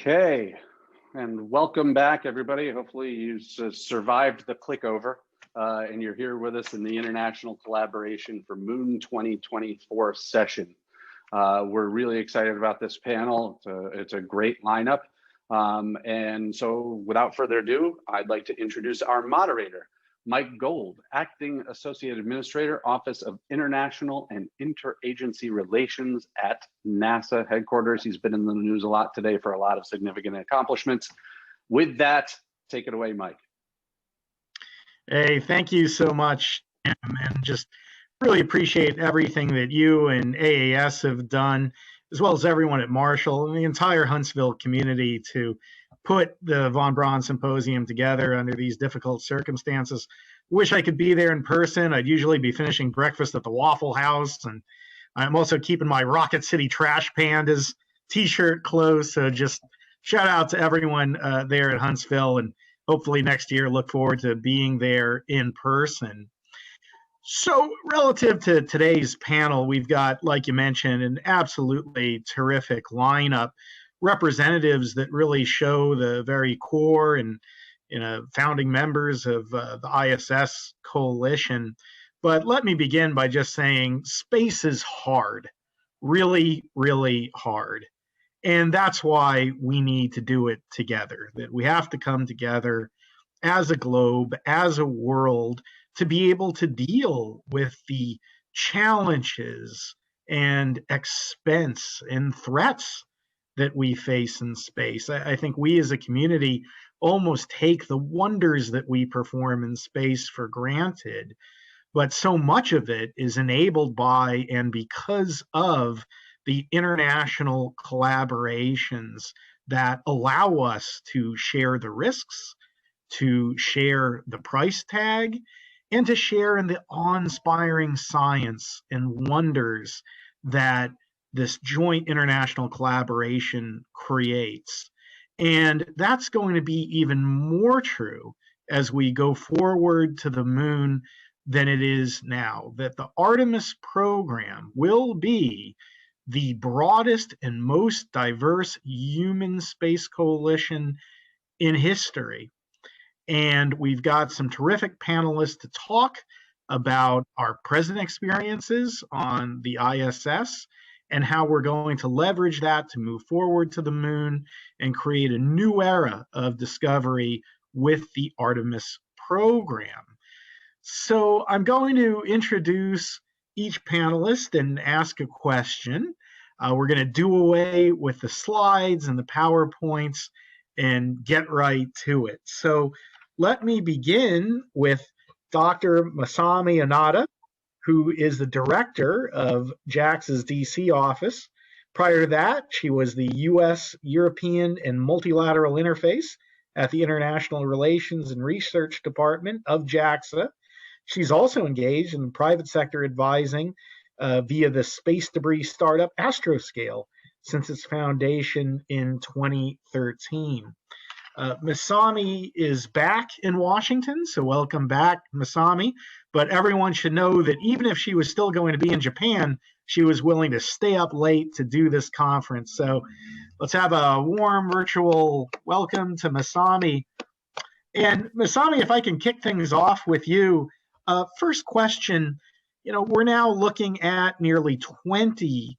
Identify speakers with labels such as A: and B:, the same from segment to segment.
A: Okay, and welcome back, everybody. Hopefully you survived the click over and you're here with us in the international collaboration for Moon 2024 session. We're really excited about this panel. It's a great lineup. And so without further ado, I'd like to introduce our moderator, Mike Gold, Acting Associate Administrator, Office of International and Interagency Relations at NASA headquarters. He's been in the news a lot today for a lot of significant accomplishments. With that, take it away, Mike.
B: Hey, thank you so much, Jim, and just really appreciate everything that you and AAS have done, as well as everyone at Marshall and the entire Huntsville community to put the Von Braun Symposium together under these difficult circumstances. Wish I could be there in person. I'd usually be finishing breakfast at the Waffle House, and I'm also keeping my Rocket City Trash Pandas t-shirt close. So just shout out to everyone there at Huntsville, and hopefully next year look forward to being there in person. So relative to today's panel, we've got, like you mentioned, an absolutely terrific lineup. Representatives that really show the very core and founding members of the ISS coalition. But let me begin by just saying space is hard, really, really hard. And that's why we need to do it together, that we have to come together as a globe, as a world, to be able to deal with the challenges and expense and threats that we face in space. I think we as a community almost take the wonders that we perform in space for granted, but so much of it is enabled by and because of the international collaborations that allow us to share the risks, to share the price tag, and to share in the awe-inspiring science and wonders that this joint international collaboration creates. And that's going to be even more true as we go forward to the moon than it is now, that the Artemis program will be the broadest and most diverse human space coalition in history. And we've got some terrific panelists to talk about our present experiences on the ISS and how we're going to leverage that to move forward to the moon and create a new era of discovery with the Artemis program. So I'm going to introduce each panelist and ask a question. We're going to do away with the slides and the PowerPoints and get right to it. So let me begin with Dr. Masami Onada, who is the director of JAXA's DC office. Prior to that, she was the US, European, and Multilateral Interface at the International Relations and Research Department of JAXA. She's also engaged in private sector advising via the space debris startup Astroscale since its foundation in 2013. Masami is back in Washington, so welcome back, Masami. But everyone should know that even if she was still going to be in Japan, she was willing to stay up late to do this conference. So let's have a warm virtual welcome to Masami. And Masami, if I can kick things off with you, first question, we're now looking at nearly 20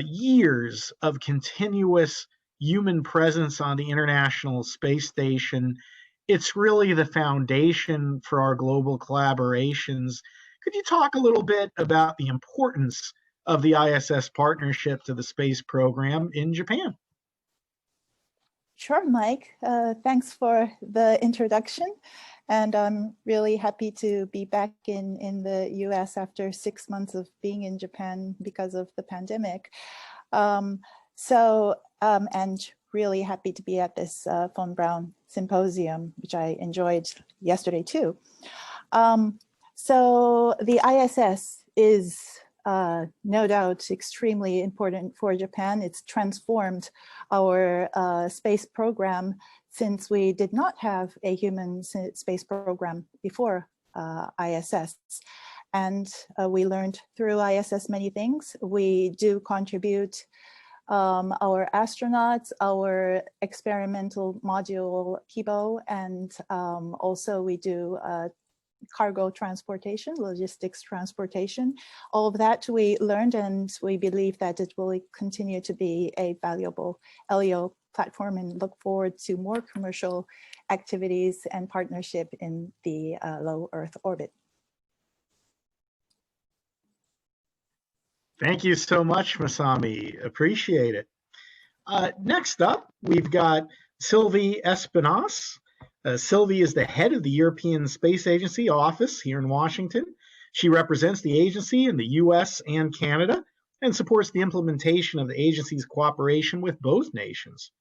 B: years of continuous human presence on the International Space Station. It's really the foundation for our global collaborations. Could you talk a little bit about the importance of the ISS partnership to the space program in Japan?
C: Sure, Mike. Thanks for the introduction. And I'm really happy to be back in the US after 6 months of being in Japan because of the pandemic. And really happy to be at this Von Braun Symposium, which I enjoyed yesterday too. So the ISS is no doubt extremely important for Japan. It's transformed our space program since we did not have a human space program before ISS. And we learned through ISS many things. We do contribute our astronauts, our experimental module HIBO, and also we do cargo transportation, logistics transportation. All of that we learned, and we believe that it will continue to be a valuable LEO platform, and look forward to more commercial activities and partnership in the low Earth orbit.
B: Thank you so much, Masami. Appreciate it. Next up, we've got Sylvie Espinasse. Sylvie is the head of the European Space Agency office here in Washington. She represents the agency in the US and Canada and supports the implementation of the agency's cooperation with both nations.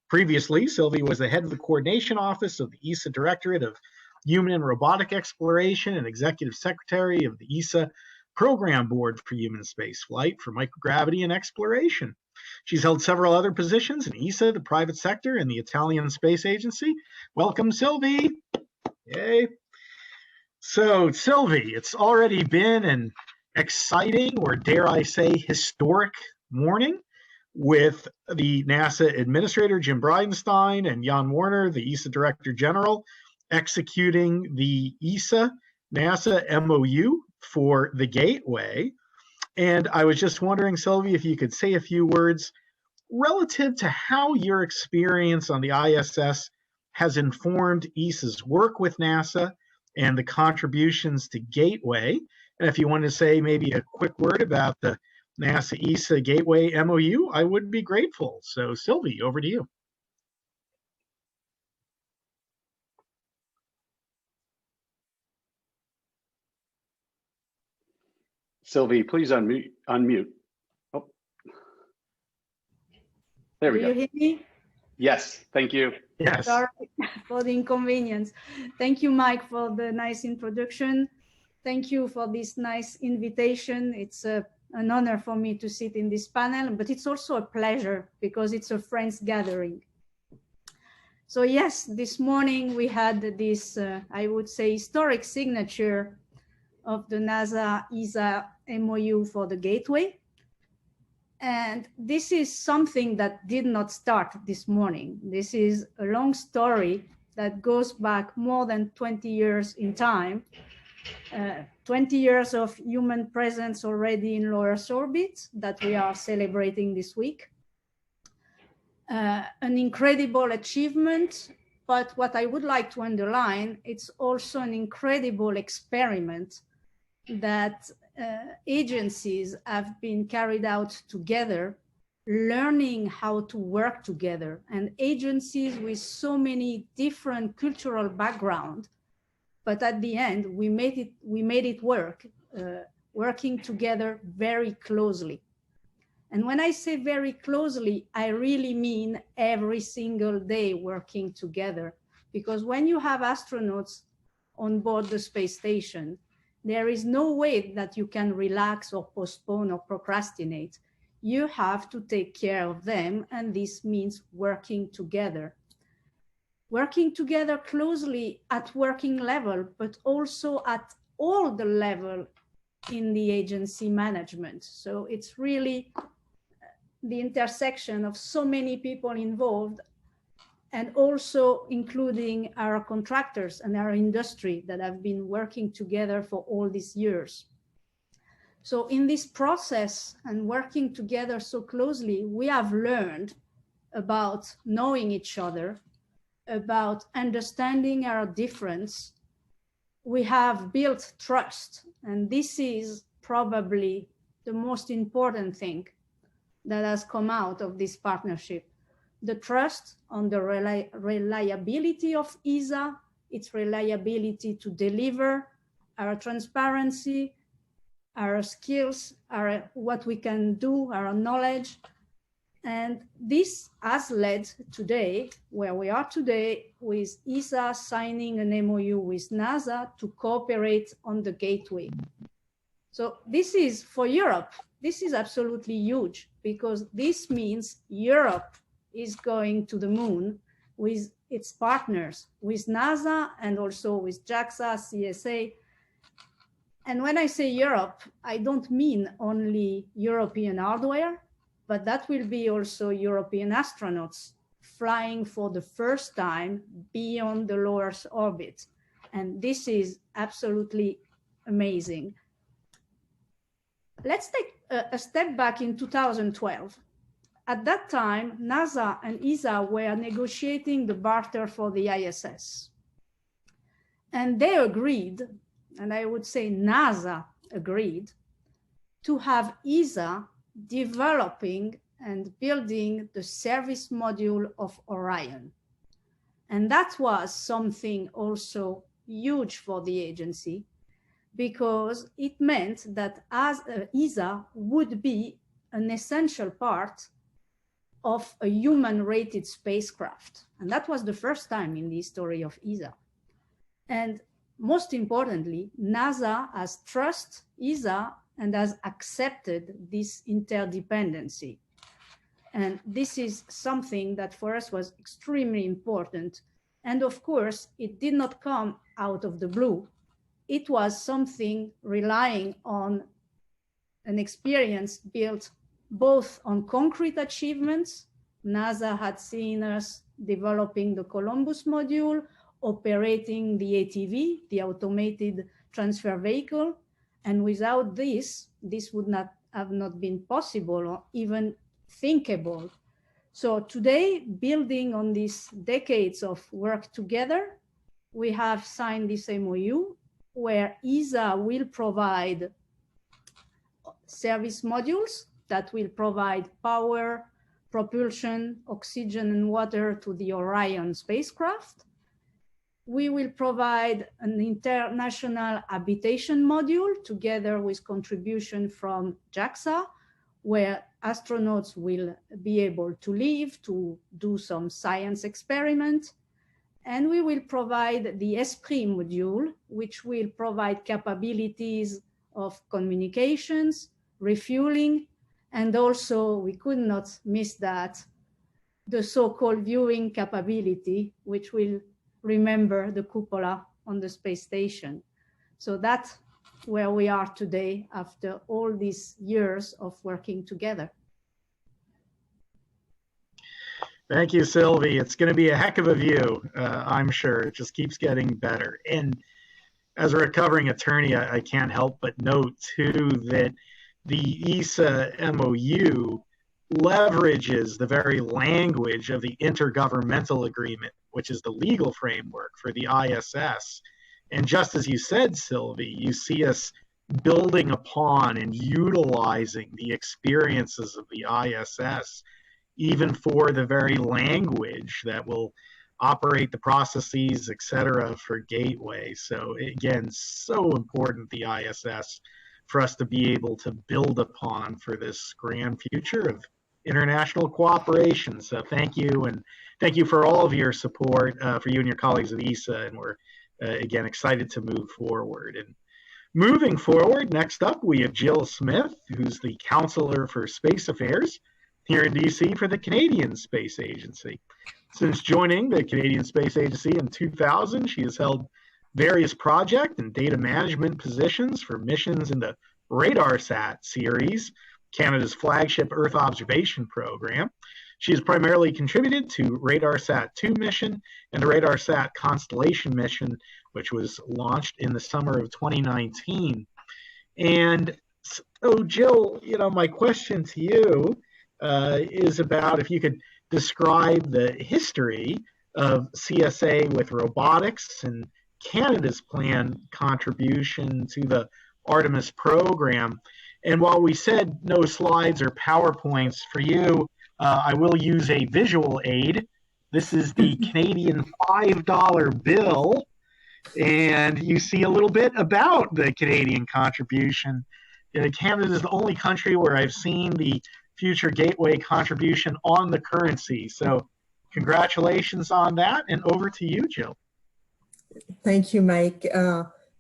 B: Previously, Sylvie was the head of the coordination office of the ESA Directorate of Human and Robotic Exploration and executive secretary of the ESA Program Board for Human Spaceflight for Microgravity and Exploration. She's held several other positions in ESA, the private sector, and the Italian Space Agency. Welcome, Sylvie. Yay. So, Sylvie, it's already been an exciting, or dare I say, historic morning with the NASA Administrator, Jim Bridenstine, and Jan Warner, the ESA Director General, executing the ESA-NASA MOU for the Gateway. And I was just wondering, Sylvie, if you could say a few words relative to how your experience on the ISS has informed ESA's work with NASA and the contributions to Gateway. And if you want to say maybe a quick word about the NASA ESA Gateway MOU, I would be grateful. So, Sylvie, over to you.
A: Sylvie, please unmute. Oh, there we go.
D: Do you hear me?
A: Yes, thank you.
B: Yes.
D: Sorry for the inconvenience. Thank you, Mike, for the nice introduction. Thank you for this nice invitation. It's an honor for me to sit in this panel, but it's also a pleasure because it's a friends gathering. So yes, this morning we had this, I would say, historic signature of the NASA ESA MOU for the Gateway. And this is something that did not start this morning. This is a long story that goes back more than 20 years in time. 20 years of human presence already in low Earth orbit that we are celebrating this week. An incredible achievement, but what I would like to underline, it's also an incredible experiment that agencies have been carried out together, learning how to work together, and agencies with so many different cultural backgrounds. But at the end, we made it work, working together very closely. And when I say very closely, I really mean every single day working together. Because when you have astronauts on board the space station, there is no way that you can relax or postpone or procrastinate. You have to take care of them, and this means working together. Working together closely at working level, but also at all the level in the agency management. So it's really the intersection of so many people involved, and also including our contractors and our industry that have been working together for all these years. So in this process and working together so closely, we have learned about knowing each other, about understanding our difference. We have built trust, and this is probably the most important thing that has come out of this partnership. The trust on the reliability of ESA, its reliability to deliver, our transparency, our skills, what we can do, our knowledge. And this has led today, where we are today, with ESA signing an MOU with NASA to cooperate on the Gateway. So this is, for Europe, this is absolutely huge, because this means Europe is going to the moon with its partners, with NASA and also with JAXA, CSA. And when I say Europe, I don't mean only European hardware. but that will be also European astronauts flying for the first time beyond the low Earth orbit. And this is absolutely amazing. Let's take a step back in 2012. At that time, NASA and ESA were negotiating the barter for the ISS. And they agreed, and I would say NASA agreed, to have ESA developing and building the service module of Orion. And that was something also huge for the agency, because it meant that as ESA would be an essential part of a human-rated spacecraft. And that was the first time in the history of ESA. And most importantly, NASA has trusted ESA and has accepted this interdependency. And this is something that for us was extremely important. And of course, it did not come out of the blue. It was something relying on an experience built both on concrete achievements. NASA had seen us developing the Columbus module, operating the ATV, the automated transfer vehicle. And without this, this would not have been possible or even thinkable. So today, building on these decades of work together, we have signed this MOU where ESA will provide service modules that will provide power, propulsion, oxygen, and water to the Orion spacecraft. We will provide an international habitation module together with contribution from JAXA, where astronauts will be able to live, to do some science experiment. And we will provide the Esprit module, which will provide capabilities of communications, refueling, and also, we could not miss that, the so-called viewing capability, which will remember the cupola on the space station. So that's where we are today after all these years of working together.
B: Thank you, Sylvie. It's going to be a heck of a view, I'm sure. It just keeps getting better. And as a recovering attorney, I can't help but note, too, that the ESA MOU leverages the very language of the Intergovernmental Agreement, which is the legal framework for the ISS. And just as you said, Sylvie, you see us building upon and utilizing the experiences of the ISS, even for the very language that will operate the processes, et cetera, for Gateway. So again, so important, the ISS, for us to be able to build upon for this grand future of international cooperation. So thank you, and thank you for all of your support for you and your colleagues at ESA, and we're again excited to move forward. And moving forward, next up we have Jill Smyth, who's the Counselor for Space Affairs here in DC for the Canadian Space Agency. Since joining the Canadian Space Agency in 2000, she has held various project and data management positions for missions in the RadarSat series, Canada's flagship Earth observation program. She has primarily contributed to RadarSat 2 mission and the RadarSat Constellation mission, which was launched in the summer of 2019. And so, Jill, my question to you is about if you could describe the history of CSA with robotics and Canada's planned contribution to the Artemis program. And while we said no slides or PowerPoints for you, I will use a visual aid. This is the Canadian $5 bill, and you see a little bit about the Canadian contribution. Canada is the only country where I've seen the future Gateway contribution on the currency. So congratulations on that, and over to you, Jill.
E: Thank you, Mike.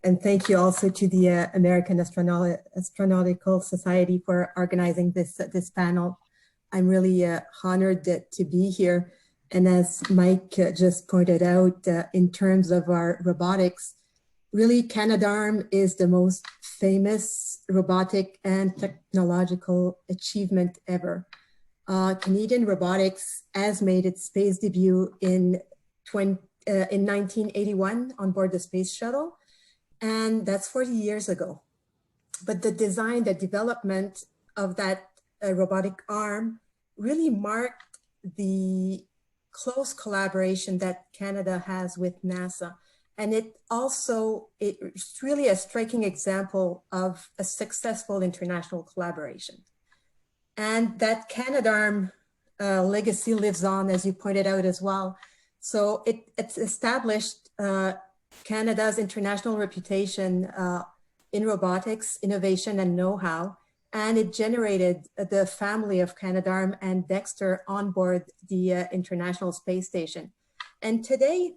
E: And thank you also to the American Astronautical Society for organizing this panel. I'm really honored to be here. And as Mike just pointed out, in terms of our robotics, really Canadarm is the most famous robotic and technological achievement ever. Canadian robotics has made its space debut in 1981 on board the space shuttle, and that's 40 years ago. But the design, the development of that robotic arm really marked the close collaboration that Canada has with NASA. And it's really a striking example of a successful international collaboration. And that Canadarm legacy lives on, as you pointed out as well. So it's established Canada's international reputation in robotics, innovation, and know-how. And it generated the family of Canadarm and Dexter on board the International Space Station. And today,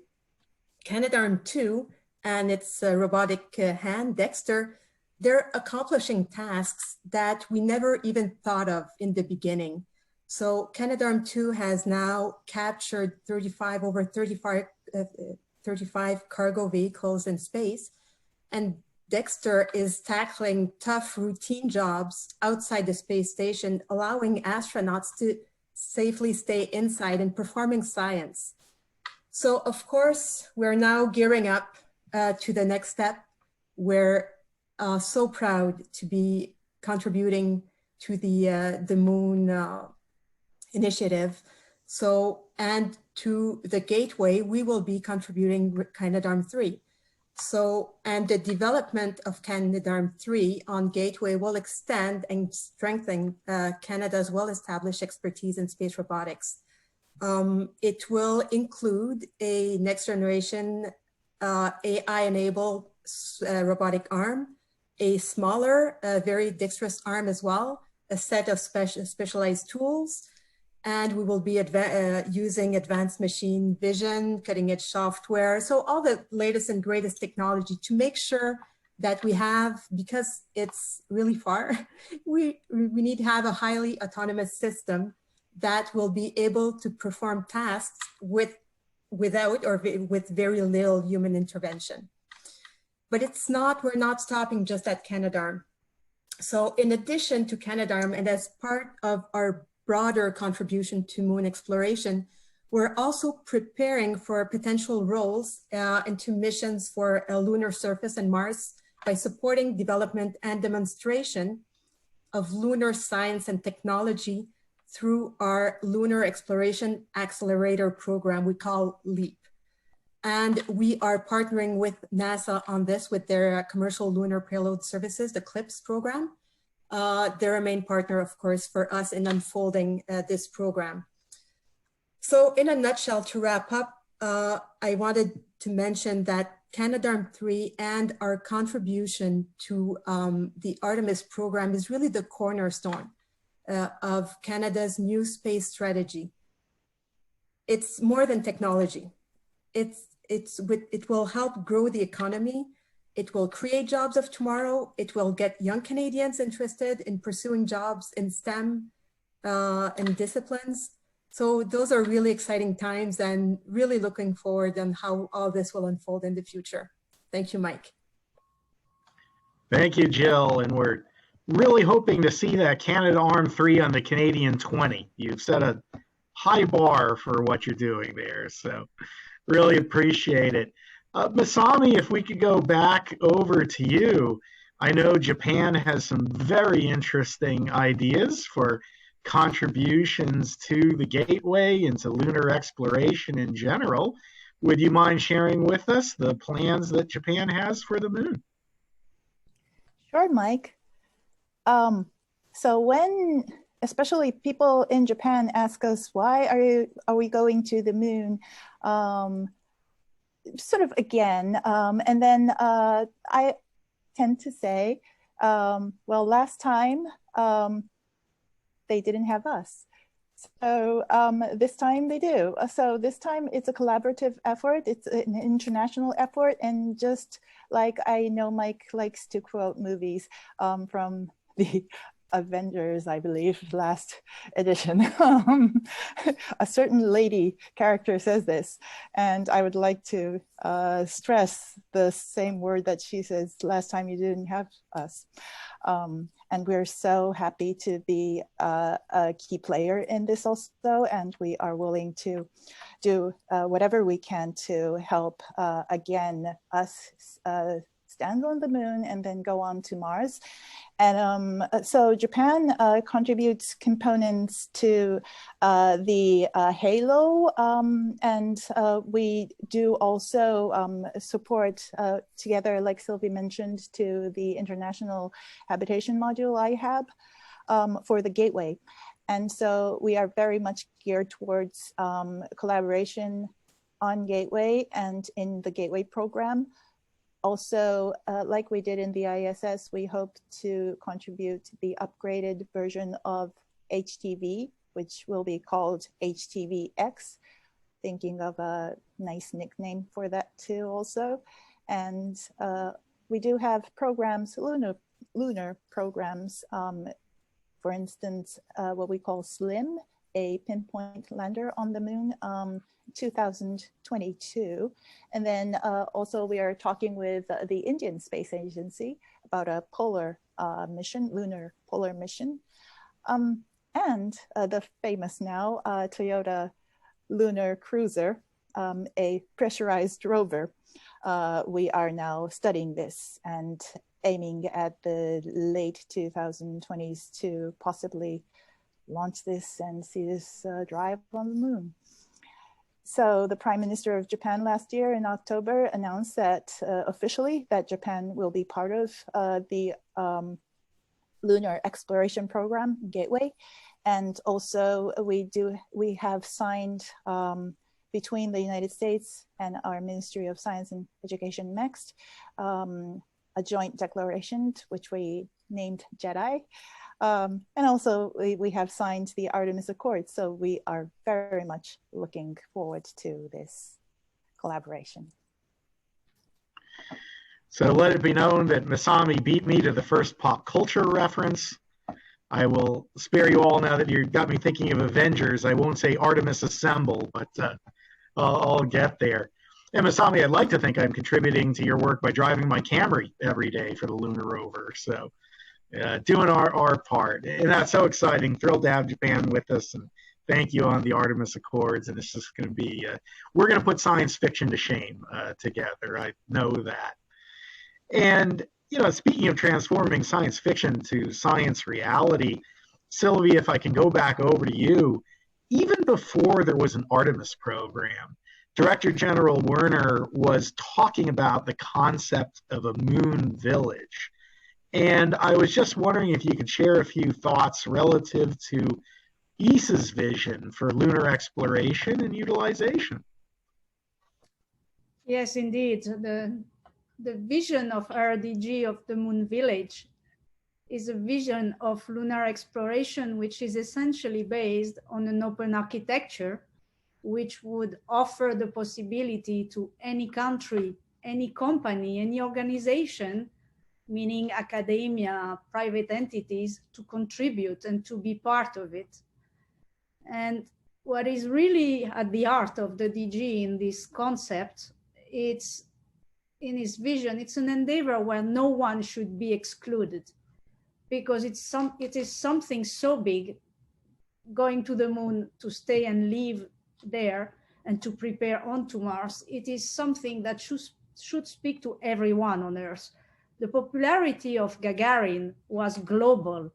E: Canadarm2 and its robotic hand, Dexter, they're accomplishing tasks that we never even thought of in the beginning. So Canadarm2 has now captured 35 cargo vehicles in space, and Dexter is tackling tough routine jobs outside the space station, allowing astronauts to safely stay inside and performing science. So of course, we're now gearing up to the next step. We're so proud to be contributing to the Moon initiative. So, and to the Gateway, we will be contributing Canadarm3. So, and the development of Canadarm3 on Gateway will extend and strengthen Canada's well-established expertise in space robotics. It will include a next generation AI-enabled robotic arm, a smaller, very dexterous arm as well, a set of specialized tools, and we will be using advanced machine vision, cutting edge software. So all the latest and greatest technology to make sure that we have, because it's really far, we need to have a highly autonomous system that will be able to perform tasks without or with very little human intervention. But we're not stopping just at Canadarm. So in addition to Canadarm, and as part of our broader contribution to moon exploration, we're also preparing for potential roles into missions for a lunar surface and Mars by supporting development and demonstration of lunar science and technology through our Lunar Exploration Accelerator program we call LEAP. And we are partnering with NASA on this with their Commercial Lunar Payload Services, the CLIPS program. They're a main partner, of course, for us in unfolding this program. So in a nutshell, to wrap up, I wanted to mention that Canadarm3 and our contribution to the Artemis program is really the cornerstone of Canada's new space strategy. It's more than technology. It will help grow the economy. It will create jobs of tomorrow. It will get young Canadians interested in pursuing jobs in STEM and disciplines. So those are really exciting times and really looking forward on how all this will unfold in the future. Thank you, Mike.
B: Thank you, Jill. And we're really hoping to see that Canadarm3 on the Canadian 20. You've set a high bar for what you're doing there. So really appreciate it. Masami, if we could go back over to you. I know Japan has some very interesting ideas for contributions to the Gateway and to lunar exploration in general. Would you mind sharing with us the plans that Japan has for the moon?
C: Sure, Mike. So when, especially people in Japan ask us, why are we going to the moon? Sort of again, and then I tend to say, well, last time they didn't have us. So this time they do. So this time it's a collaborative effort. It's an international effort. And just like I know Mike likes to quote movies from the Avengers, I believe, last edition. A certain lady character says this, and I would like to stress the same word that she says last time you didn't have us. And we're so happy to be a key player in this also, and we are willing to do whatever we can to help, again, us stand on the moon and then go on to Mars. And so Japan contributes components to the HALO, and we do also support together, like Sylvie mentioned, to the International Habitation Module IHAB for the Gateway. And so we are very much geared towards collaboration on Gateway and in the Gateway program. Also, like we did in the ISS, we hope to contribute to the upgraded version of HTV, which will be called HTVX, thinking of a nice nickname for that too also. And we do have programs, lunar programs, for instance, what we call SLIM, a pinpoint lander on the moon, 2022. And then also we are talking with the Indian Space Agency about a polar mission, lunar polar mission. And the famous now Toyota Lunar Cruiser, a pressurized rover. We are now studying this and aiming at the late 2020s to possibly launch this and see this drive on the moon. So the Prime Minister of Japan last year in October announced that officially that Japan will be part of the lunar exploration program Gateway. And also we have signed between the United States and our Ministry of Science and Education next, a joint declaration, which we named JEDI. And also we have signed the Artemis Accord. So we are very much looking forward to this collaboration.
B: So let it be known that Masami beat me to the first pop culture reference. I will spare you all now that you got me thinking of Avengers. I won't say Artemis Assemble, but I'll get there. And Masami, I'd like to think I'm contributing to your work by driving my Camry every day for the lunar rover. So doing our part. And that's so exciting. Thrilled to have Japan with us. And thank you on the Artemis Accords. And it's just going to be, we're going to put science fiction to shame together. I know that. And, you know, speaking of transforming science fiction to science reality, Sylvie, if I can go back over to you, even before there was an Artemis program, Director General Werner was talking about the concept of a moon village. And I was just wondering if you could share a few thoughts relative to ESA's vision for lunar exploration and utilization.
D: Yes, indeed. The vision of RDG of the Moon Village is a vision of lunar exploration, which is essentially based on an open architecture, which would offer the possibility to any country, any company, any organization, meaning academia, private entities, to contribute and to be part of it. And what is really at the heart of the DG in this concept, it's in his vision, it's an endeavor where no one should be excluded, because it is something so big, going to the moon to stay and live there and to prepare onto Mars. It is something that should speak to everyone on Earth. The popularity of Gagarin was global.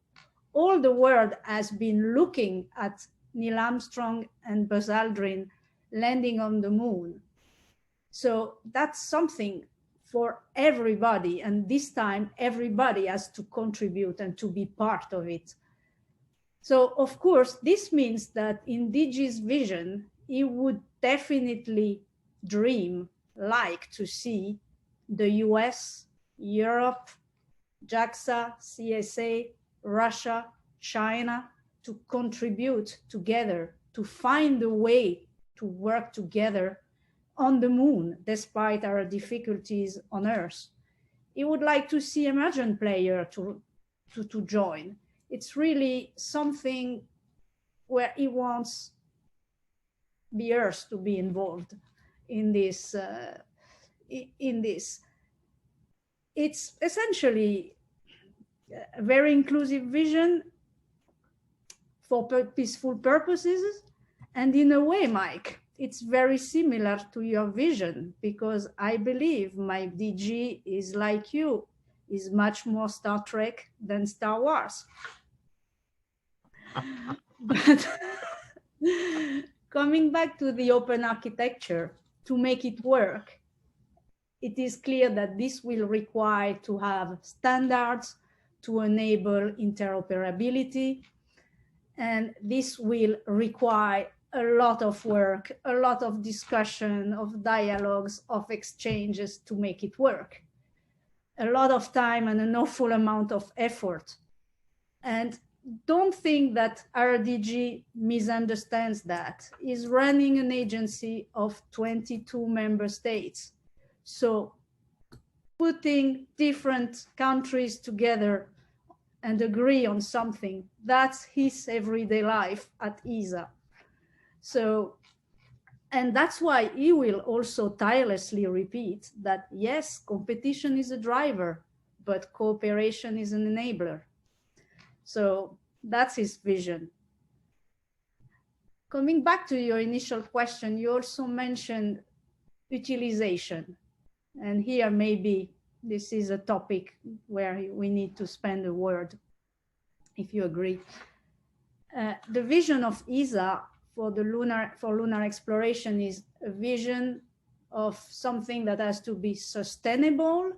D: All the world has been looking at Neil Armstrong and Buzz Aldrin landing on the moon. So that's something for everybody. And this time, everybody has to contribute and to be part of it. So, of course, this means that in DG's vision, he would definitely like to see the US, Europe, JAXA, CSA, Russia, China to contribute together, to find a way to work together on the moon, despite our difficulties on Earth. He would like to see emergent players to join. It's really something where he wants the Earth to be involved in this. It's essentially a very inclusive vision for peaceful purposes. And in a way, Mike, it's very similar to your vision, because I believe my DG is like you, is much more Star Trek than Star Wars. But coming back to the open architecture, to make it work, it is clear that this will require to have standards to enable interoperability. And this will require a lot of work, a lot of discussion, of dialogues, of exchanges to make it work. A lot of time and an awful amount of effort. And don't think that RDG misunderstands that. Is running an agency of 22 member states. So putting different countries together and agree on something, that's his everyday life at ESA. So, and that's why he will also tirelessly repeat that, yes, competition is a driver, but cooperation is an enabler. So that's his vision. Coming back to your initial question, you also mentioned utilization. And here maybe this is a topic where we need to spend a word, if you agree. The vision of ESA for lunar exploration is a vision of something that has to be sustainable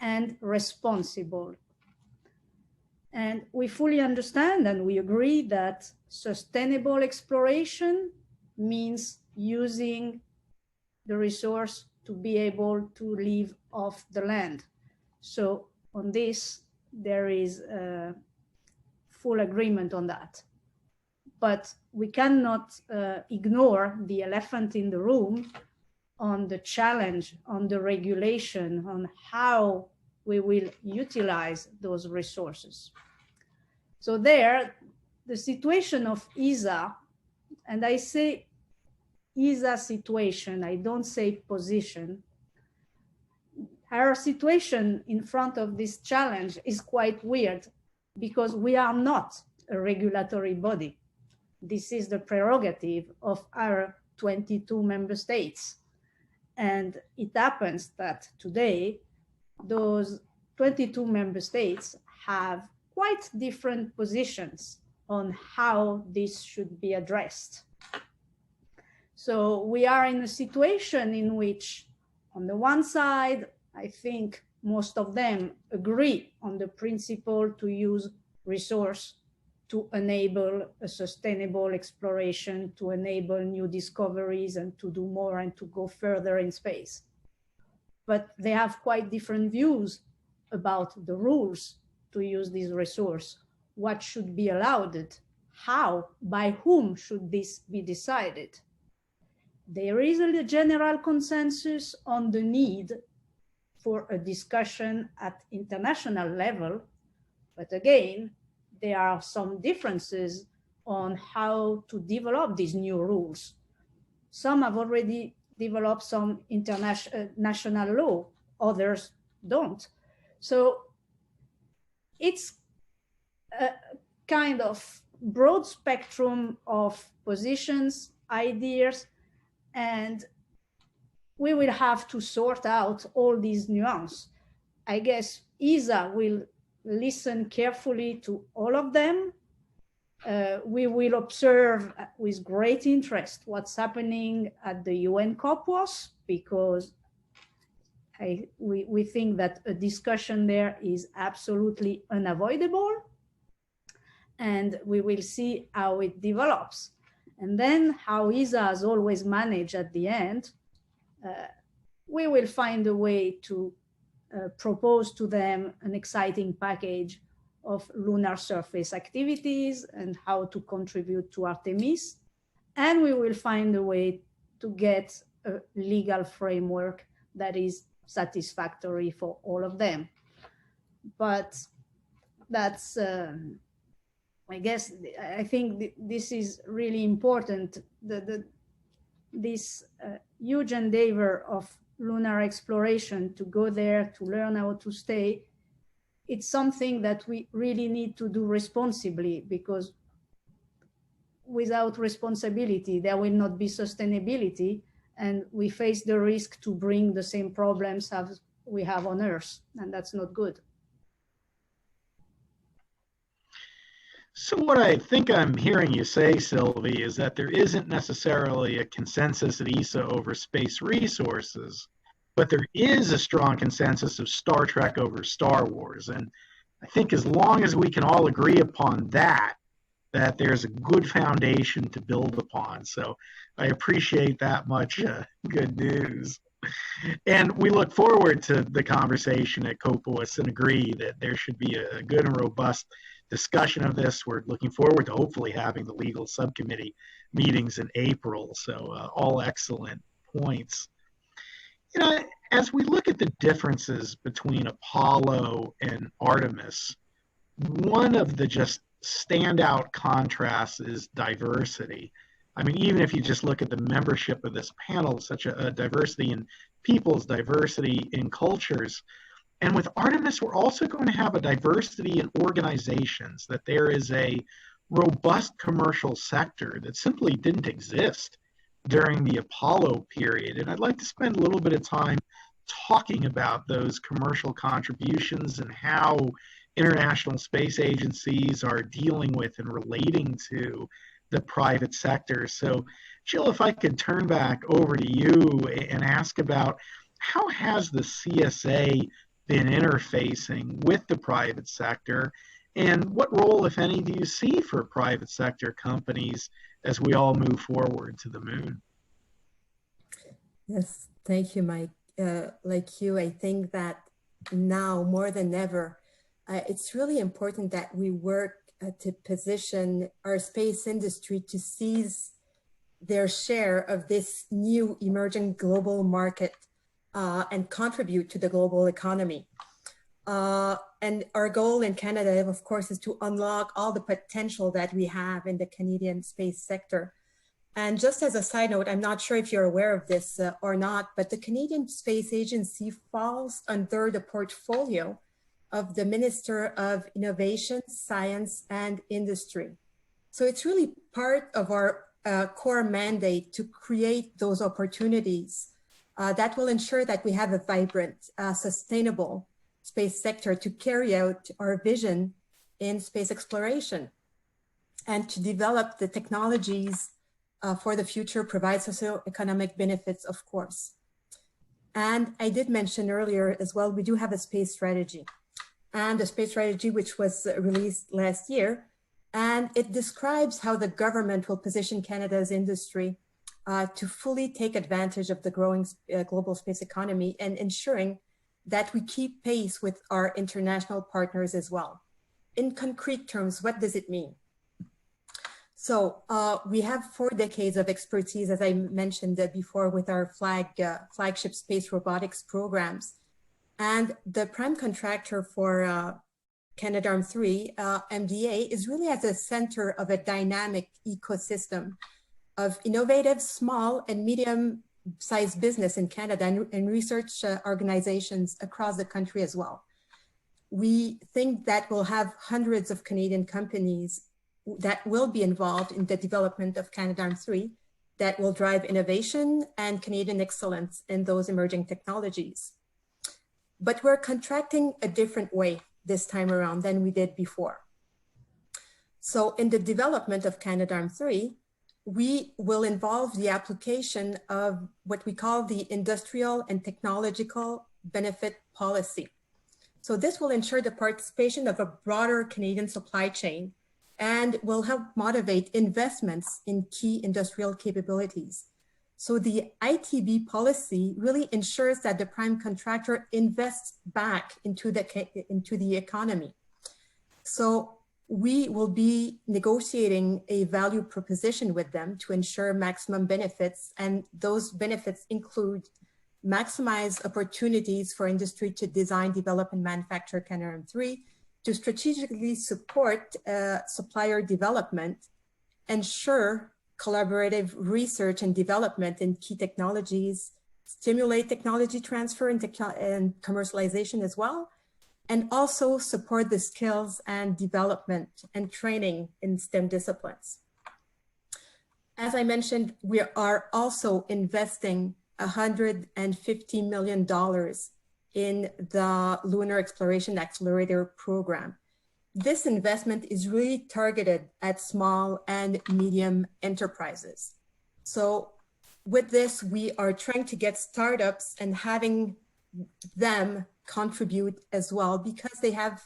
D: and responsible. And we fully understand and we agree that sustainable exploration means using the resource to be able to live off the land. So on this, there is full agreement on that. But we cannot ignore the elephant in the room on the challenge, on the regulation, on how we will utilize those resources. So there, the situation of ESA, and I say ESA situation, I don't say position. Our situation in front of this challenge is quite weird because we are not a regulatory body. This is the prerogative of our 22 member states. And it happens that today, those 22 member states have quite different positions on how this should be addressed. So we are in a situation in which, on the one side, I think most of them agree on the principle to use resource to enable a sustainable exploration, to enable new discoveries and to do more and to go further in space. But they have quite different views about the rules to use this resource. What should be allowed? How? By whom should this be decided? There is a general consensus on the need for a discussion at international level, but again, there are some differences on how to develop these new rules. Some have already developed some national law, others don't. So it's a kind of broad spectrum of positions, ideas, and we will have to sort out all these nuances. I guess ESA will listen carefully to all of them. We will observe with great interest what's happening at the UN COPWAS, because we think that a discussion there is absolutely unavoidable. And we will see how it develops. And then how ESA has always managed at the end, we will find a way to propose to them an exciting package of lunar surface activities and how to contribute to Artemis. And we will find a way to get a legal framework that is satisfactory for all of them. But that's I think this is really important. This huge endeavor of lunar exploration, to go there, to learn how to stay, it's something that we really need to do responsibly, because without responsibility, there will not be sustainability, and we face the risk to bring the same problems as we have on Earth, and that's not good.
B: So what I think I'm hearing you say, Sylvie, is that there isn't necessarily a consensus at ESA over space resources, but there is a strong consensus of Star Trek over Star Wars. And I think as long as we can all agree upon that, that there's a good foundation to build upon. So I appreciate that much good news. And we look forward to the conversation at COPOUS and agree that there should be a good and robust discussion of this. We're looking forward to hopefully having the legal subcommittee meetings in April. So all excellent points. You know, as we look at the differences between Apollo and Artemis, one of the just standout contrasts is diversity. I mean, even if you just look at the membership of this panel, such a diversity in peoples, diversity in cultures. And with Artemis, we're also going to have a diversity in organizations, that there is a robust commercial sector that simply didn't exist during the Apollo period. And I'd like to spend a little bit of time talking about those commercial contributions and how international space agencies are dealing with and relating to the private sector. So, Jill, if I could turn back over to you and ask about how has the CSA been interfacing with the private sector, and what role, if any, do you see for private sector companies as we all move forward to the moon?
E: Yes, thank you, Mike. Like you, I think that now more than ever, it's really important that we work to position our space industry to seize their share of this new emerging global market and contribute to the global economy. And our goal in Canada, of course, is to unlock all the potential that we have in the Canadian space sector. And just as a side note, I'm not sure if you're aware of this or not, but the Canadian Space Agency falls under the portfolio of the Minister of Innovation, Science and Industry. So it's really part of our core mandate to create those opportunities that will ensure that we have a vibrant, sustainable space sector to carry out our vision in space exploration and to develop the technologies for the future, provide socioeconomic benefits, of course. And I did mention earlier as well, we do have a space strategy, and a space strategy which was released last year. And it describes how the government will position Canada's industry to fully take advantage of the growing global space economy and ensuring that we keep pace with our international partners as well. In concrete terms, what does it mean? So we have 4 decades of expertise, as I mentioned before, with our flagship space robotics programs. And the prime contractor for Canadarm3, MDA, is really at the center of a dynamic ecosystem of innovative small and medium-sized business in Canada and research organizations across the country as well. We think that we'll have hundreds of Canadian companies that will be involved in the development of Canadarm3 that will drive innovation and Canadian excellence in those emerging technologies. But we're contracting a different way this time around than we did before. So in the development of Canadarm3, we will involve the application of what we call the industrial and technological benefit policy. So this will ensure the participation of a broader Canadian supply chain and will help motivate investments in key industrial capabilities. So the ITB policy really ensures that the prime contractor invests back into the economy. So we will be negotiating a value proposition with them to ensure maximum benefits, and those benefits include maximize opportunities for industry to design, develop, and manufacture Canadarm3, to strategically support supplier development, ensure collaborative research and development in key technologies, stimulate technology transfer and commercialization as well, and also support the skills and development and training in STEM disciplines. As I mentioned, we are also investing $150 million in the Lunar Exploration Accelerator program. This investment is really targeted at small and medium enterprises. So with this, we are trying to get startups and having them contribute as well, because they have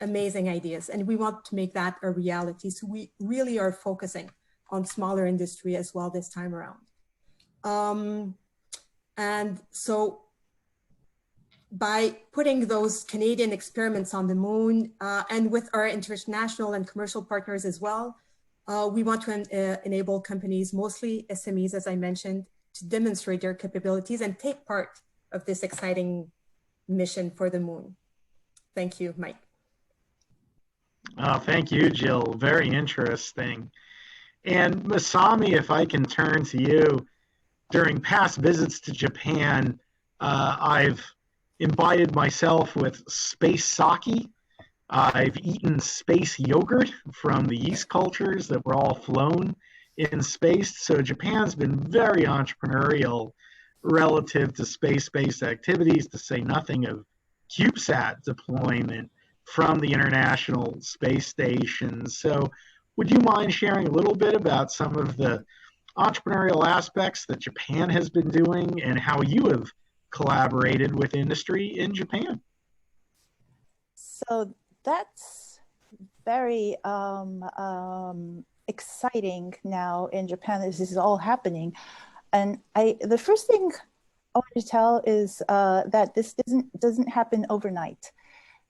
E: amazing ideas and we want to make that a reality. So we really are focusing on smaller industry as well this time around. And so by putting those Canadian experiments on the moon and with our international and commercial partners as well, we want to enable companies, mostly SMEs, as I mentioned, to demonstrate their capabilities and take part of this exciting mission for the moon. Thank you, Mike.
B: Thank you, Jill. Very interesting. And Masami, if I can turn to you, during past visits to Japan, I've imbibed myself with space sake. I've eaten space yogurt from the yeast cultures that were all flown in space. So Japan's been very entrepreneurial relative to space-based activities, to say nothing of CubeSat deployment from the International Space Station. So would you mind sharing a little bit about some of the entrepreneurial aspects that Japan has been doing and how you have collaborated with industry in Japan?
C: So that's very exciting now in Japan as this is all happening. And the first thing I want to tell is that this doesn't happen overnight.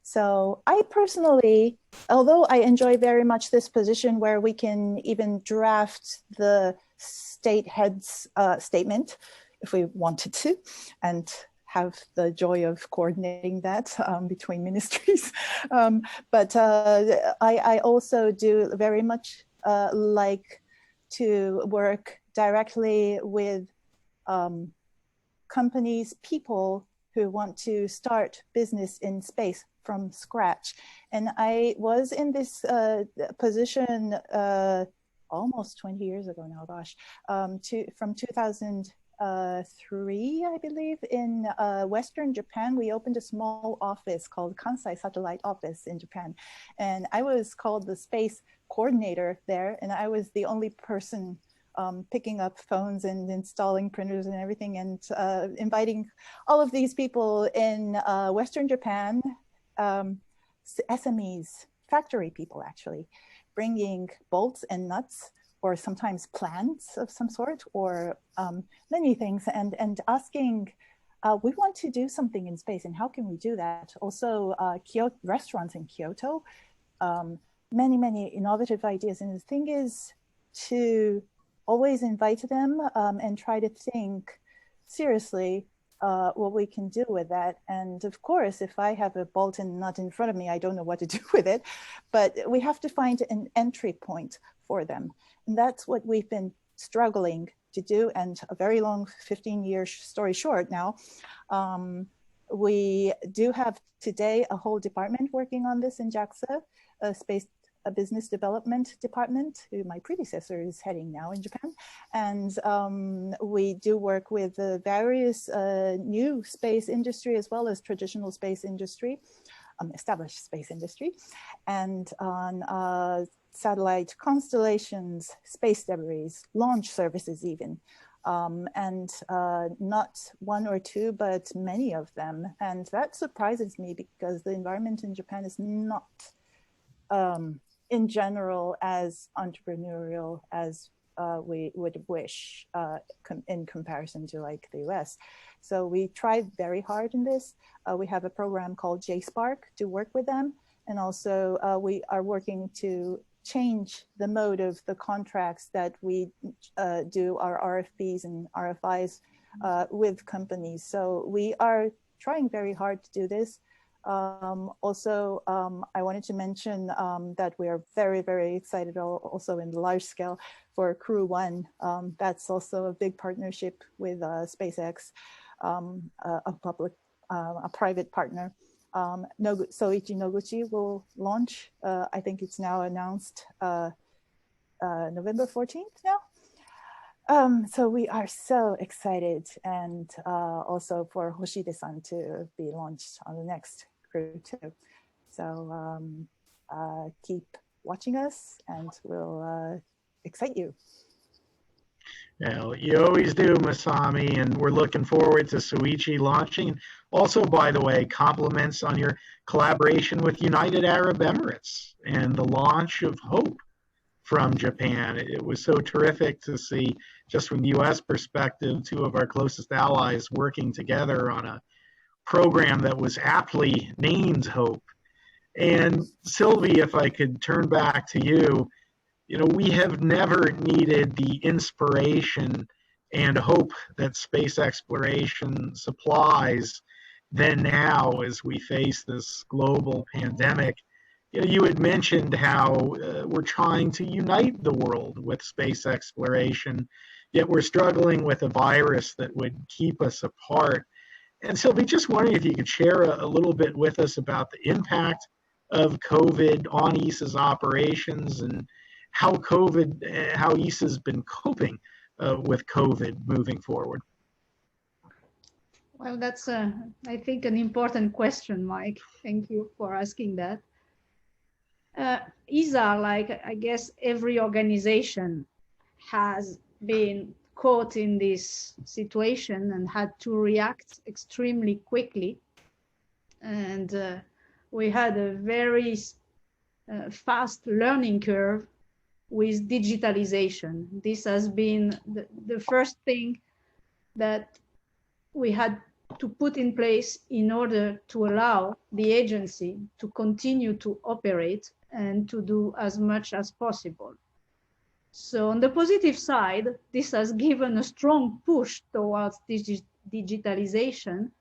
C: So I personally, although I enjoy very much this position where we can even draft the state head's statement if we wanted to, and have the joy of coordinating that between ministries. But I also do very much like to work directly with companies, people who want to start business in space from scratch. And I was in this position almost 20 years ago now, gosh, from 2003, I believe, in Western Japan. We opened a small office called Kansai Satellite Office in Japan. And I was called the space coordinator there. And I was the only person picking up phones and installing printers and everything, and inviting all of these people in Western Japan, SMEs, factory people actually, bringing bolts and nuts, or sometimes plans of some sort, or many things, and asking, we want to do something in space, and how can we do that? Also, restaurants in Kyoto, many innovative ideas. And the thing is to always invite them and try to think seriously what we can do with that. And of course, if I have a bolt and nut in front of me, I don't know what to do with it, but we have to find an entry point for them. And that's what we've been struggling to do. And a very long 15-year story short now, we do have today a whole department working on this in JAXA, a business development department, who my predecessor is heading now in Japan. And we do work with the various new space industry as well as traditional space industry, established space industry, and on satellite constellations, space debris, launch services even, and not one or two, but many of them. And that surprises me because the environment in Japan is not in general as entrepreneurial as we would wish in comparison to like the US. So we tried very hard in this. We have a program called JSpark to work with them. And also we are working to change the mode of the contracts that we do our RFPs and RFIs with companies. So we are trying very hard to do this. Also, I wanted to mention that we are very, very excited also in the large scale for Crew One. That's also a big partnership with SpaceX, a private partner. Soichi Noguchi will launch. I think it's now announced November 14th now. So we are so excited, and also for Hoshide-san to be launched on the next Crew too. So keep watching us, and we'll excite you.
B: Yeah, you always do, Masami, and we're looking forward to Soichi launching. Also, by the way, compliments on your collaboration with United Arab Emirates and the launch of Hope from Japan. It was so terrific to see, just from the U.S. perspective, two of our closest allies working together on a program that was aptly named Hope. And Sylvie, if I could turn back to you, you know, we have never needed the inspiration and hope that space exploration supplies than now as we face this global pandemic. You know, you had mentioned how we're trying to unite the world with space exploration, yet we're struggling with a virus that would keep us apart. And Sylvie, just wondering if you could share a little bit with us about the impact of COVID on ESA's operations and how ESA's been coping with COVID moving forward.
D: Well, that's, I think, an important question, Mike. Thank you for asking that. ESA, like I guess every organization, has been caught in this situation and had to react extremely quickly. And we had a very fast learning curve with digitalization. This has been the first thing that we had to put in place in order to allow the agency to continue to operate and to do as much as possible. So on the positive side, this has given a strong push towards digitalization.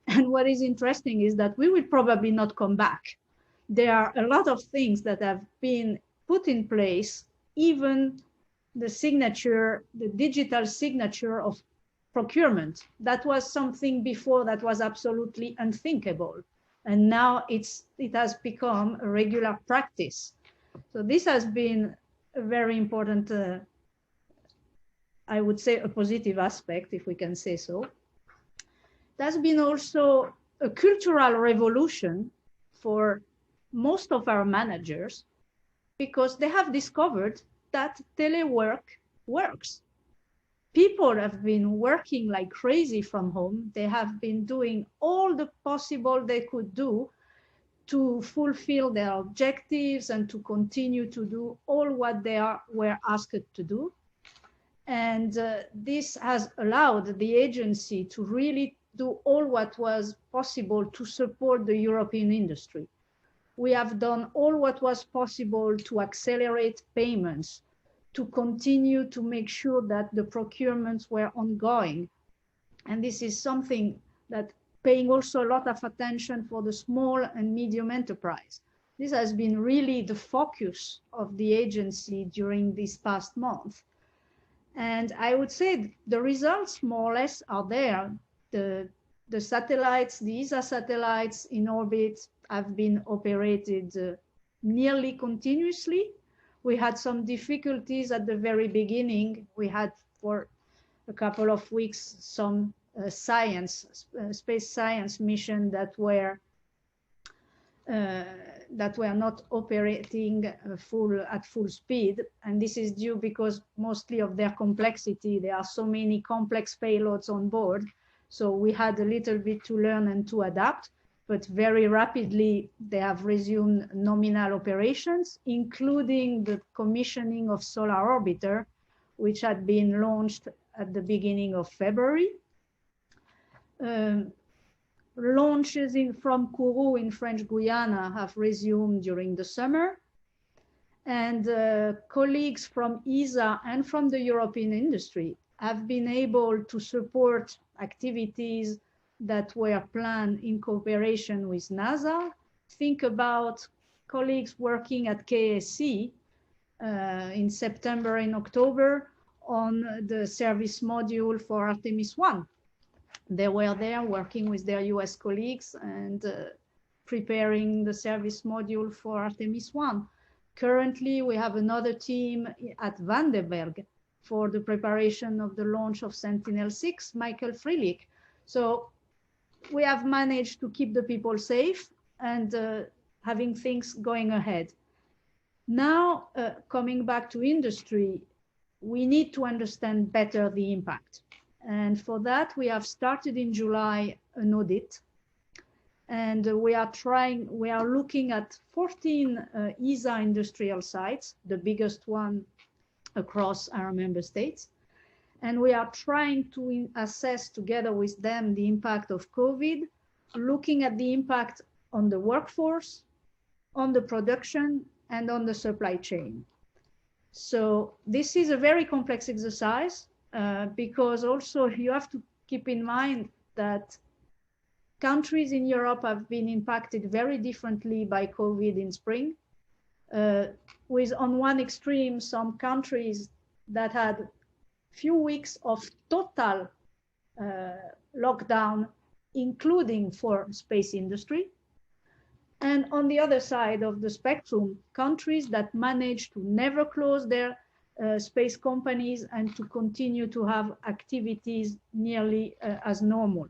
D: And what is interesting is that we will probably not come back. There are a lot of things that have been put in place, even the signature, the digital signature of procurement. That was something before that was absolutely unthinkable. And now it has become a regular practice. So this has been a very important, I would say, a positive aspect, if we can say so. There's been also a cultural revolution for most of our managers, because they have discovered that telework works. People have been working like crazy from home. They have been doing all the possible they could do to fulfill their objectives and to continue to do all what they were asked to do. And this has allowed the agency to really do all what was possible to support the European industry. We have done all what was possible to accelerate payments, to continue to make sure that the procurements were ongoing. And this is something that paying also a lot of attention for the small and medium enterprise. This has been really the focus of the agency during this past month. And I would say the results more or less are there. The satellites, the ESA satellites in orbit have been operated nearly continuously. We had some difficulties at the very beginning. We had for a couple of weeks some space science mission that were not operating at full speed. And this is due because mostly of their complexity. There are so many complex payloads on board. So we had a little bit to learn and to adapt, but very rapidly they have resumed nominal operations, including the commissioning of Solar Orbiter, which had been launched at the beginning of February. Launches from Kourou in French Guiana have resumed during the summer. And colleagues from ESA and from the European industry have been able to support activities that were planned in cooperation with NASA. Think about colleagues working at KSC in September and October on the service module for Artemis 1. They were there working with their US colleagues and preparing the service module for Artemis 1. Currently, we have another team at Vandenberg for the preparation of the launch of Sentinel-6, Michael Freilich. So we have managed to keep the people safe and having things going ahead. Now, coming back to industry, we need to understand better the impact. And for that, we have started in July an audit. And we are looking at 14 ESA industrial sites, the biggest one across our member states. And we are trying to assess together with them the impact of COVID, looking at the impact on the workforce, on the production, and on the supply chain. So this is a very complex exercise because also you have to keep in mind that countries in Europe have been impacted very differently by COVID in spring, with on one extreme, some countries that had few weeks of total lockdown, including for space industry. And on the other side of the spectrum, countries that managed to never close their space companies and to continue to have activities nearly as normal.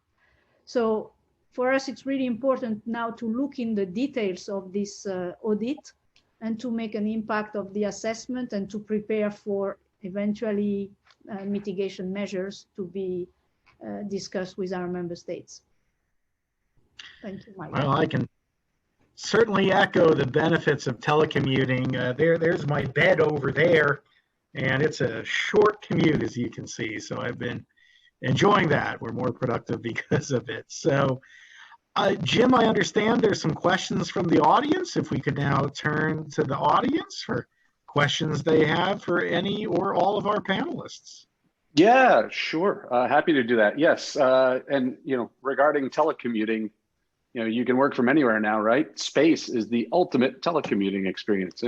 D: So for us, it's really important now to look in the details of this audit and to make an impact of the assessment and to prepare for eventually mitigation measures to be discussed with our member states. Thank you, Mike.
B: Well, I can certainly echo the benefits of telecommuting. There's my bed over there, and it's a short commute, as you can see. So I've been enjoying that. We're more productive because of it. So, Jim, I understand there's some questions from the audience. If we could now turn to the audience for questions they have for any or all of our panelists.
A: Yeah, sure. Happy to do that. Yes. And, regarding telecommuting, you can work from anywhere now, right? Space is the ultimate telecommuting experience.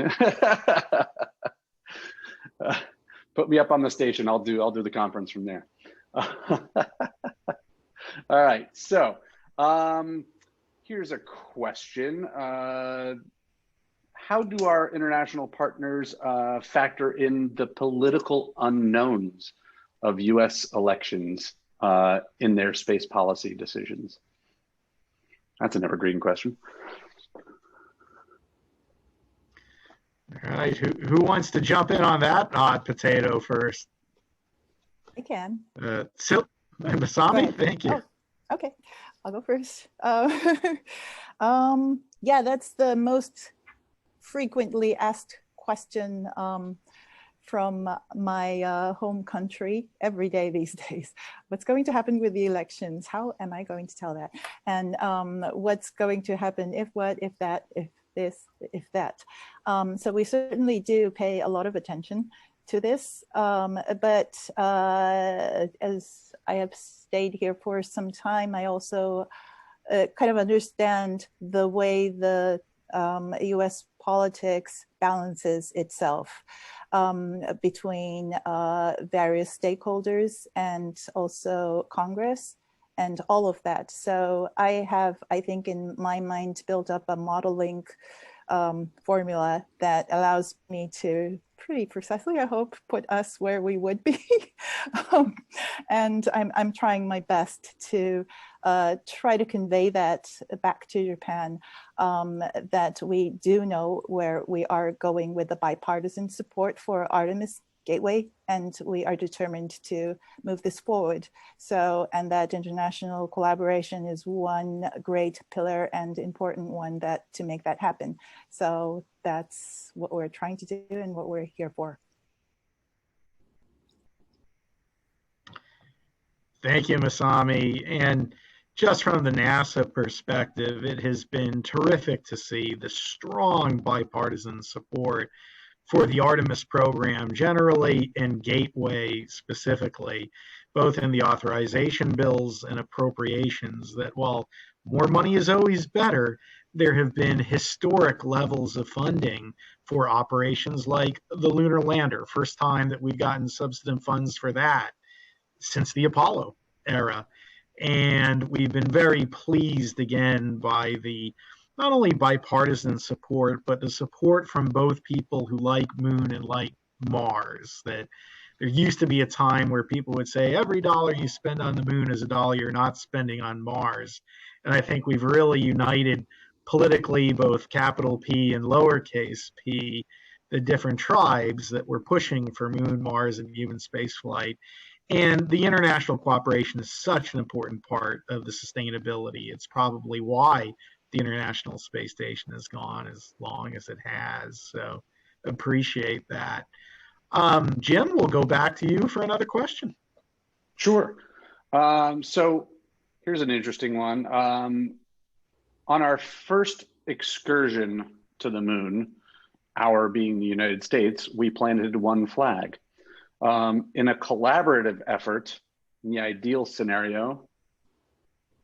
A: Put me up on the station. I'll do the conference from there. All right. So here's a question. How do our international partners factor in the political unknowns of US elections in their space policy decisions? That's an evergreen question.
B: All right, who wants to jump in on that hot potato first?
C: I can.
B: Masami, thank you.
C: Oh, okay, I'll go first. Yeah, that's the most frequently asked question from my home country every day these days. What's going to happen with the elections? How am I going to tell that? And what's going to happen if what, if that, if this, if that. So we certainly do pay a lot of attention to this, but as I have stayed here for some time, I also kind of understand the way the US politics balances itself between various stakeholders and also Congress and all of that. So I have, I think in my mind, built up a modeling formula that allows me to pretty precisely, I hope, put us where we would be. And I'm trying my best to try to convey that back to Japan, that we do know where we are going with the bipartisan support for Artemis Gateway, and we are determined to move this forward. So, and that international collaboration is one great pillar and important one that to make that happen. So that's what we're trying to do and what we're here for.
B: Thank you, Masami. And just from the NASA perspective, it has been terrific to see the strong bipartisan support for the Artemis program generally and Gateway specifically. both in the authorization bills and appropriations, that while more money is always better, there have been historic levels of funding for operations like the lunar lander, first time that we've gotten substantive funds for that since the Apollo era. And we've been very pleased again by the not only bipartisan support, but the support from both people who like Moon and like Mars. That there used to be a time where people would say every dollar you spend on the Moon is a dollar you're not spending on Mars. And I think we've really united politically, both capital P and lowercase p, the different tribes that were pushing for Moon, Mars, and human spaceflight. And the international cooperation is such an important part of the sustainability. It's probably why the International Space Station has gone as long as it has. So appreciate that. Jim, we'll go back to you for another question.
A: Sure. So here's an interesting one. On our first excursion to the moon, our being the United States, we planted one flag. In a collaborative effort, in the ideal scenario,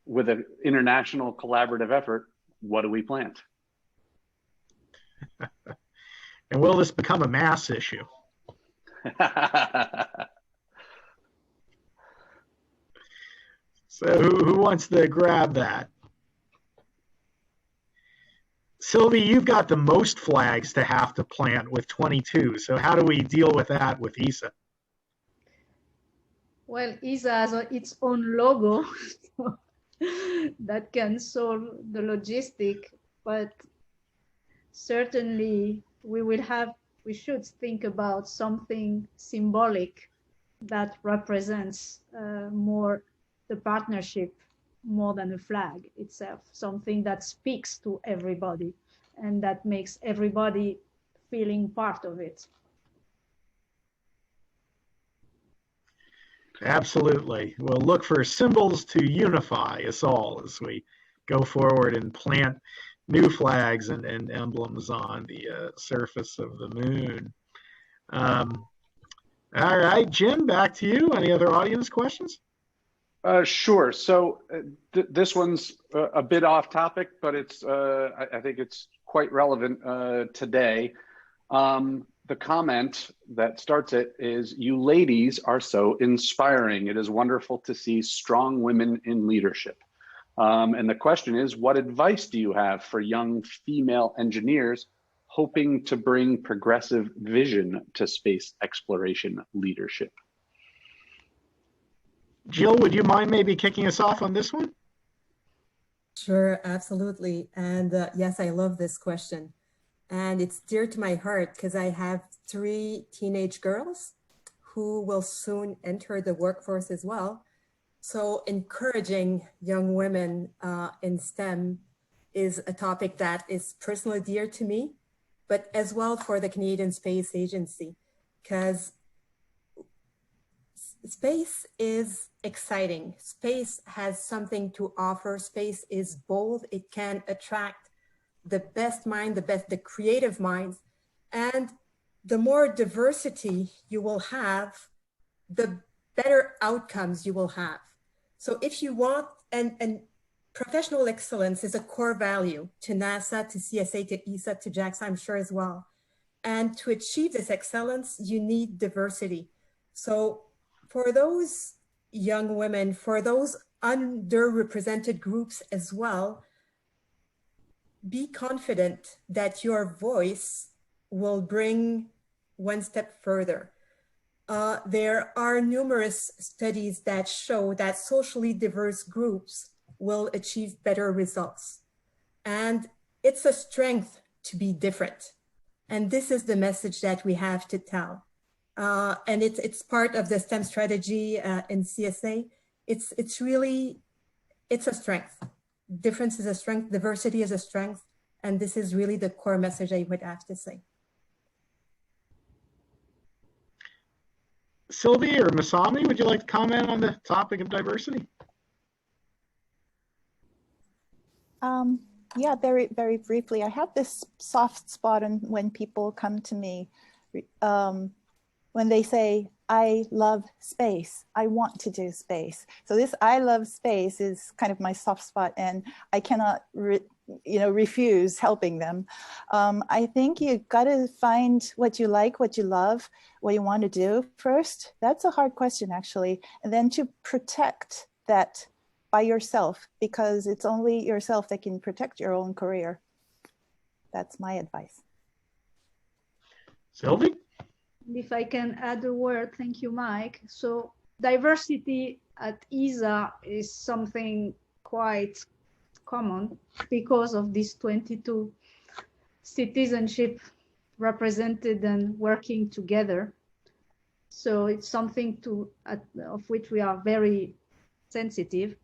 A: with an international collaborative effort, what do we plant?
B: And will this become a mass issue? So who wants to grab that? Sylvie, you've got the most flags to have to plant with 22. So how do we deal with that with ESA?
D: Well, ESA has its own logo that can solve the logistic, but certainly we should think about something symbolic that represents more the partnership more than a flag itself, something that speaks to everybody and that makes everybody feeling part of it.
B: Absolutely. We'll look for symbols to unify us all as we go forward and plant new flags and emblems on the surface of the moon. All right, Jim, back to you. Any other audience questions?
A: Sure. So this one's a bit off topic, but it's I think it's quite relevant today. The comment that starts it is, "You ladies are so inspiring. It is wonderful to see strong women in leadership." And the question is, what advice do you have for young female engineers hoping to bring progressive vision to space exploration leadership?
B: Jill, would you mind maybe kicking us off on this one?
E: Sure, absolutely. And yes, I love this question. And it's dear to my heart because I have 3 teenage girls who will soon enter the workforce as well. So encouraging young women in STEM is a topic that is personally dear to me, but as well for the Canadian Space Agency, because space is exciting. Space has something to offer. Space is bold. It can attract the best mind, the creative minds. And the more diversity you will have, the better outcomes you will have. So if you want, and professional excellence is a core value to NASA, to CSA, to ESA, to JAXA, I'm sure as well. And to achieve this excellence, you need diversity. So for those young women, for those underrepresented groups as well, be confident that your voice will bring one step further. There are numerous studies that show that socially diverse groups will achieve better results. And it's a strength to be different. And this is the message that we have to tell. And it's part of the STEM strategy in CSA. It's a strength. Difference is a strength, diversity is a strength, and this is really the core message I would have to say.
B: Sylvie or Masami, would you like to comment on the topic of diversity?
C: Yeah, very, very briefly. I have this soft spot on when people come to me when they say, I love space. I want to do space. So this I love space is kind of my soft spot, and I cannot refuse helping them. I think you got to find what you like, what you love, what you want to do first. That's a hard question, actually. And then to protect that by yourself, because it's only yourself that can protect your own career. That's my advice.
B: Sylvie?
D: If I can add a word, thank you, Mike. So diversity at ESA is something quite common because of these 22 citizenship represented and working together. So it's something of which we are very sensitive.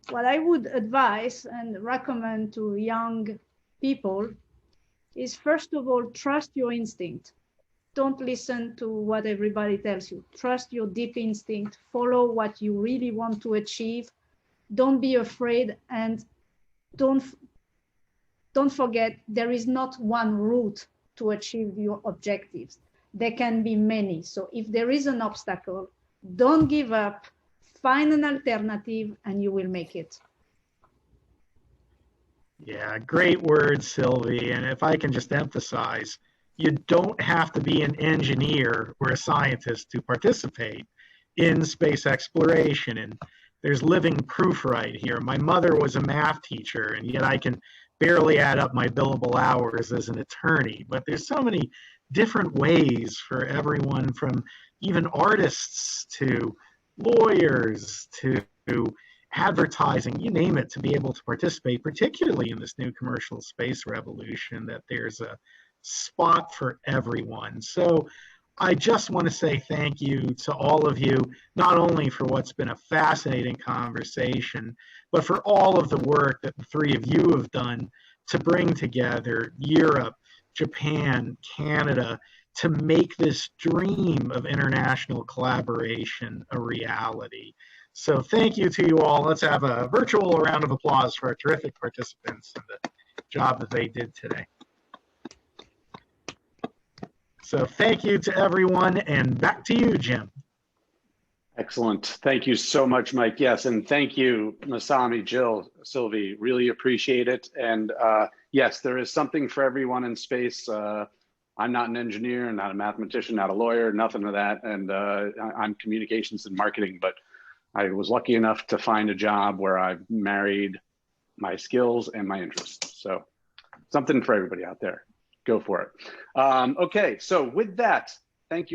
D: What I would advise and recommend to young people is, first of all, trust your instinct. Don't listen to what everybody tells you. Trust your deep instinct. Follow what you really want to achieve. Don't be afraid, and don't forget there is not one route to achieve your objectives. There can be many. So if there is an obstacle, don't give up. Find an alternative, and you will make it.
B: Yeah, great words, Sylvie. And if I can just emphasize, you don't have to be an engineer or a scientist to participate in space exploration. And there's living proof right here. My mother was a math teacher, and yet I can barely add up my billable hours as an attorney. But there's so many different ways for everyone, from even artists to lawyers to advertising, you name it, to be able to participate, particularly in this new commercial space revolution, that there's a spot for everyone. So I just want to say thank you to all of you, not only for what's been a fascinating conversation, but for all of the work that the three of you have done to bring together Europe, Japan, Canada, to make this dream of international collaboration a reality. So thank you to you all. Let's have a virtual round of applause for our terrific participants and the job that they did today. So thank you to everyone, and back to you, Jim.
A: Excellent. Thank you so much, Mike. Yes, and thank you, Masami, Jill, Sylvie. Really appreciate it. And yes, there is something for everyone in space. I'm not an engineer, not a mathematician, not a lawyer, nothing of that. And I'm communications and marketing, but I was lucky enough to find a job where I've married my skills and my interests. So something for everybody out there. Go for it. Okay, so with that, thank you.